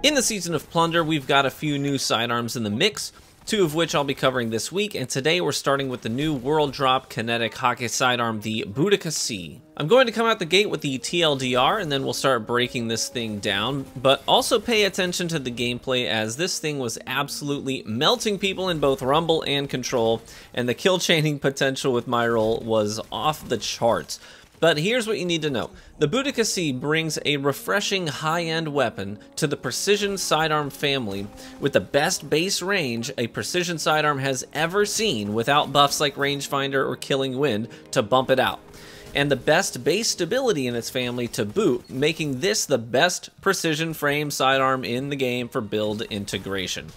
In the Season of Plunder, we've got a few new sidearms in the mix, two of which I'll be covering this week, and today we're starting with the new World Drop Kinetic Hakke sidearm, the Boudica-C. I'm going to come out the gate with the TLDR, and then we'll start breaking this thing down, but also pay attention to the gameplay, as this thing was absolutely melting people in both Rumble and Control, and the kill chaining potential with my roll was off the charts. But here's what you need to know. The Boudica-C brings a refreshing high-end weapon to the precision sidearm family with the best base range a precision sidearm has ever seen without buffs like rangefinder or killing wind to bump it out. And the best base stability in its family to boot, making this the best precision frame sidearm in the game for build integration.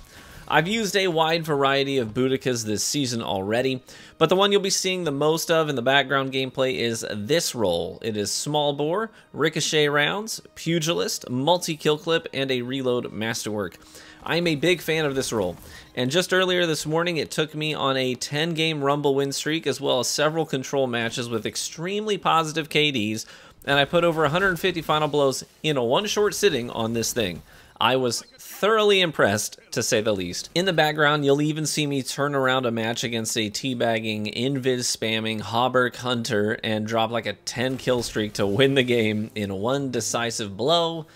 I've used a wide variety of Boudicas this season already, but the one you'll be seeing the most of in the background gameplay is this roll. It is small bore, ricochet rounds, pugilist, multi-kill clip, and a reload masterwork. I'm a big fan of this roll, and just earlier this morning it took me on a 10-game Rumble win streak as well as several Control matches with extremely positive KDs, and I put over 150 final blows in a one short sitting on this thing. I was thoroughly impressed, to say the least. In the background, you'll even see me turn around a match against a teabagging, invis spamming Hauberk Hunter and drop like a 10 kill streak to win the game in one decisive blow.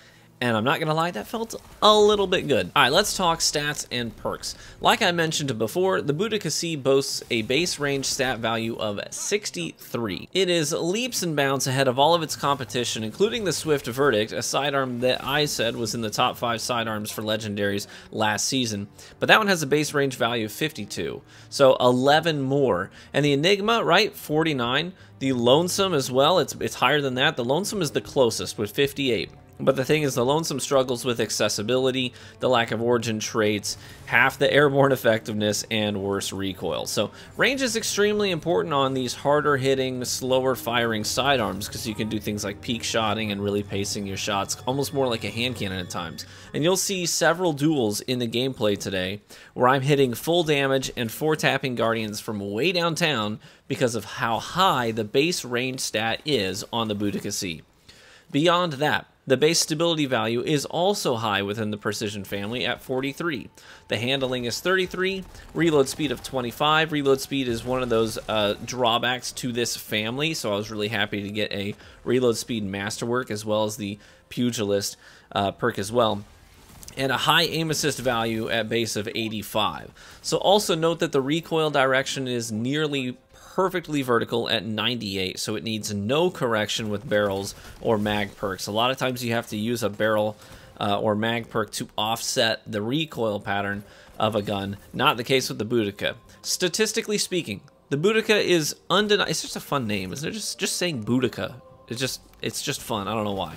And I'm not gonna lie, that felt a little bit good. Alright, let's talk stats and perks. Like I mentioned before, the Boudica-C boasts a base range stat value of 63. It is leaps and bounds ahead of all of its competition, including the Swift Verdict, a sidearm that I said was in the top 5 sidearms for legendaries last season. But that one has a base range value of 52, so 11 more. And the Enigma, right, 49. The Lonesome as well, it's higher than that. The Lonesome is the closest with 58. But the thing is, the Lonesome struggles with accessibility, the lack of origin traits, half the airborne effectiveness, and worse recoil. So range is extremely important on these harder hitting, slower firing sidearms, because you can do things like peak shotting and really pacing your shots, almost more like a hand cannon at times. And you'll see several duels in the gameplay today where I'm hitting full damage and 4-tapping Guardians from way downtown because of how high the base range stat is on the Boudica-C. Beyond that, the base stability value is also high within the precision family at 43. The handling is 33, reload speed of 25. Reload speed is one of those drawbacks to this family, so I was really happy to get a reload speed masterwork as well as the pugilist perk as well. And a high aim assist value at base of 85. So also note that the recoil direction is nearly perfectly vertical at 98, so it needs no correction with barrels or mag perks. A lot of times you have to use a barrel or mag perk to offset the recoil pattern of a gun. Not the case with the Boudica. Statistically speaking, the Boudica is undeniable. It's just a fun name, isn't it? Just saying Boudica. It's just fun. I don't know why.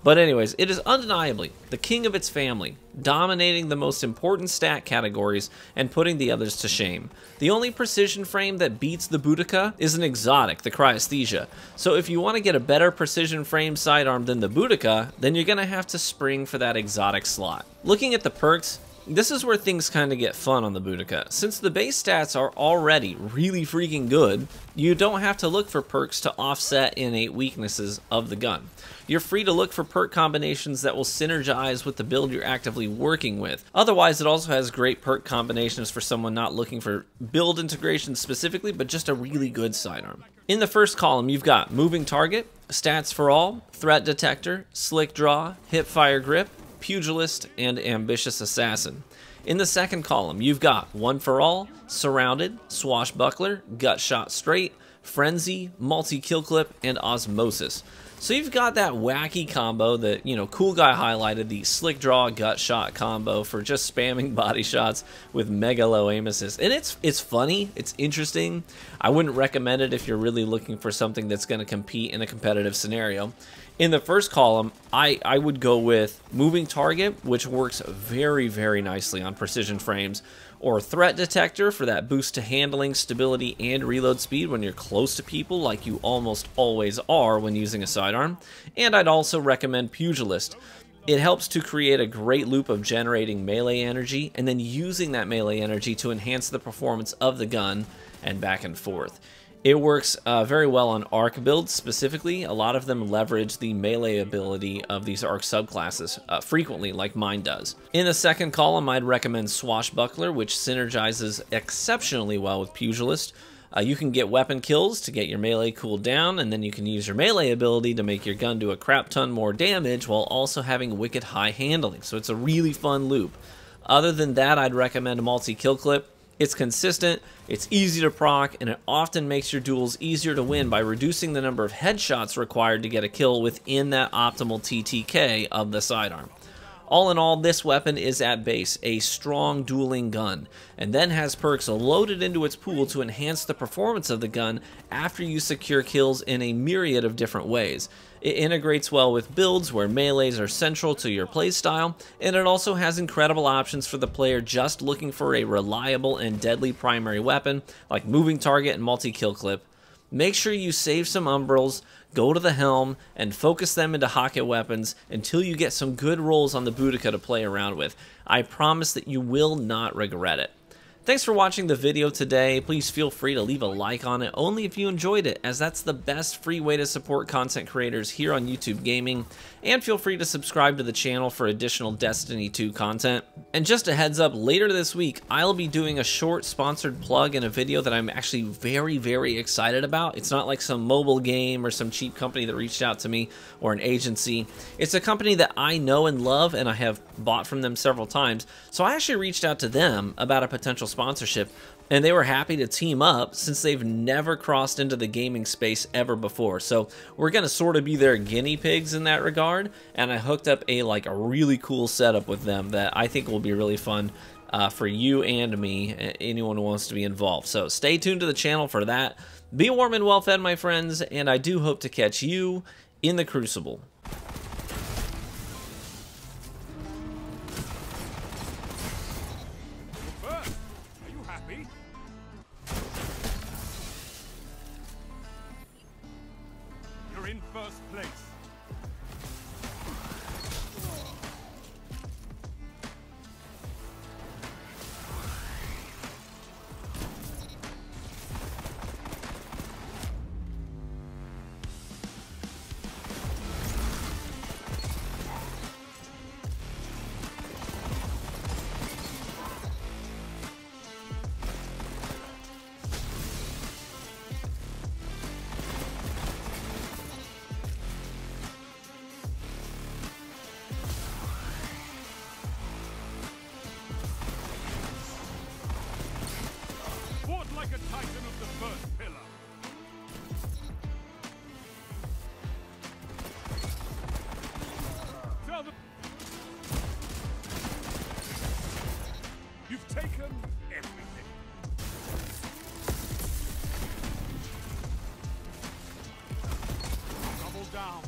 But anyways, it is undeniably the king of its family, dominating the most important stat categories and putting the others to shame. The only precision frame that beats the Boudica is an exotic, the Cryesthesia. So if you want to get a better precision frame sidearm than the Boudica, then you're going to have to spring for that exotic slot. Looking at the perks, this is where things kind of get fun on the Boudica. Since the base stats are already really freaking good, you don't have to look for perks to offset innate weaknesses of the gun. You're free to look for perk combinations that will synergize with the build you're actively working with. Otherwise, it also has great perk combinations for someone not looking for build integration specifically, but just a really good sidearm. In the first column, you've got Moving Target, Stats for All, Threat Detector, Slick Draw, Hip Fire Grip, Pugilist, and Ambitious Assassin. In the second column, you've got One for All, Surrounded, Swashbuckler, Gut Shot Straight, Frenzy, Multi-Kill Clip, and Osmosis. So you've got that wacky combo that, you know, Cool Guy highlighted, the Slick Draw Gut Shot combo for just spamming body shots with mega low aim assist. And it's funny, it's interesting. I wouldn't recommend it if you're really looking for something that's going to compete in a competitive scenario. In the first column, I would go with Moving Target, which works very, very nicely on precision frames, or Threat Detector for that boost to handling, stability, and reload speed when you're close to people like you almost always are when using a sidearm. And I'd also recommend Pugilist. It helps to create a great loop of generating melee energy and then using that melee energy to enhance the performance of the gun and back and forth. It works very well on arc builds specifically. A lot of them leverage the melee ability of these arc subclasses frequently, like mine does. In the second column, I'd recommend Swashbuckler, which synergizes exceptionally well with Pugilist. You can get weapon kills to get your melee cooled down, and then you can use your melee ability to make your gun do a crap ton more damage while also having wicked high handling. So it's a really fun loop. Other than that, I'd recommend multi-kill clip. It's consistent, it's easy to proc, and it often makes your duels easier to win by reducing the number of headshots required to get a kill within that optimal TTK of the sidearm. All in all, this weapon is at base a strong dueling gun, and then has perks loaded into its pool to enhance the performance of the gun after you secure kills in a myriad of different ways. It integrates well with builds where melees are central to your playstyle, and it also has incredible options for the player just looking for a reliable and deadly primary weapon, like moving target and multi-kill clip. Make sure you save some umbrals, go to the helm, and focus them into Hakke weapons until you get some good rolls on the Boudica to play around with. I promise that you will not regret it. Thanks for watching the video today. Please feel free to leave a like on it, only if you enjoyed it, as that's the best free way to support content creators here on YouTube Gaming. And feel free to subscribe to the channel for additional Destiny 2 content. And just a heads up, later this week, I'll be doing a short sponsored plug in a video that I'm actually very excited about. It's not like some mobile game or some cheap company that reached out to me or an agency. It's a company that I know and love, and I have bought from them several times. So I actually reached out to them about a potential sponsorship, and they were happy to team up since they've never crossed into the gaming space ever before. So we're gonna sort of be their guinea pigs in that regard, and I hooked up a really cool setup with them that I think will be really fun for you and me, anyone who wants to be involved. So stay tuned to the channel for that. Be warm and well fed, my friends, and I do hope to catch you in the Crucible. You're in first place. Like a titan of the first pillar. Tell them you've taken everything. Double down.